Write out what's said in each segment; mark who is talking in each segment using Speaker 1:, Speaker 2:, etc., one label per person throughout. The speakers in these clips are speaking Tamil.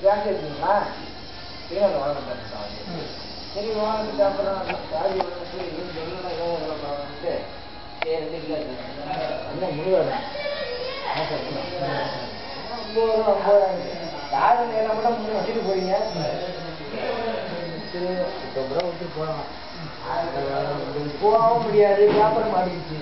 Speaker 1: கேஸ் இருக்குங்களா சீரகம் வாங்கிட்டு சரி வாங்கிட்டு அப்புறம் சாரி வாங்கிட்டு என்னென்ன வாங்கிட்டு சரி இல்லை இன்னும் முடியாது யாரும் நேரம் கூட முன்னே வச்சுட்டு போறீங்க சரி இப்போ கூட விட்டு போகலாம் போகவும் முடியாது வியாபாரம் மாறிடுச்சு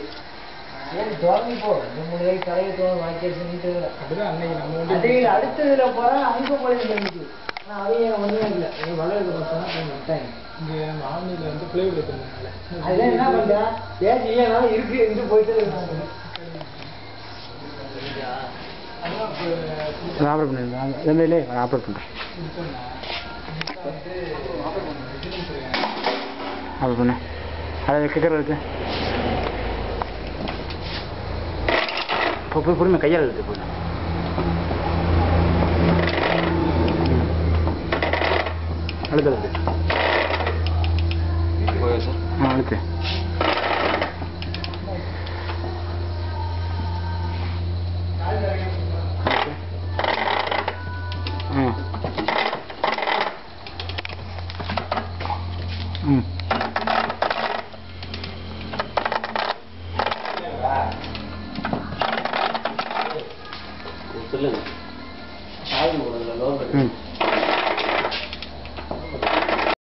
Speaker 1: ஏன் தொடங்கி போ நம்ம கடையை தோணும் வாங்கிட்டு அப்படிதான் அன்னைக்கு நம்ம வந்து அடுத்ததுல போறா அங்க போய் இருந்துச்சு ஆனால் அதையும் ஒன்றுமே இல்லை வளர்ந்து பார்த்தோம்னா விட்டாங்க இங்கே நம்ம ஆன்லைனில் வந்து பிளேவுட் எடுத்துருந்தாங்க அதெல்லாம் என்ன பண்ணுறேன் பேசி ஏனாலும் இருக்கு இருந்து போயிட்டு இருக்காங்க
Speaker 2: ஆப்ரேட் பண்ணிருந்தேன் இல்லை ஆப்ரேட் பண்ணுறேன் ஆப்ரேட் பண்ணேன் அதை கேட்குற இருக்கு இப்போ பொறுமை கையால் இருக்கு போய் அழுத்தது அழுத்து
Speaker 1: சொல்லுங்க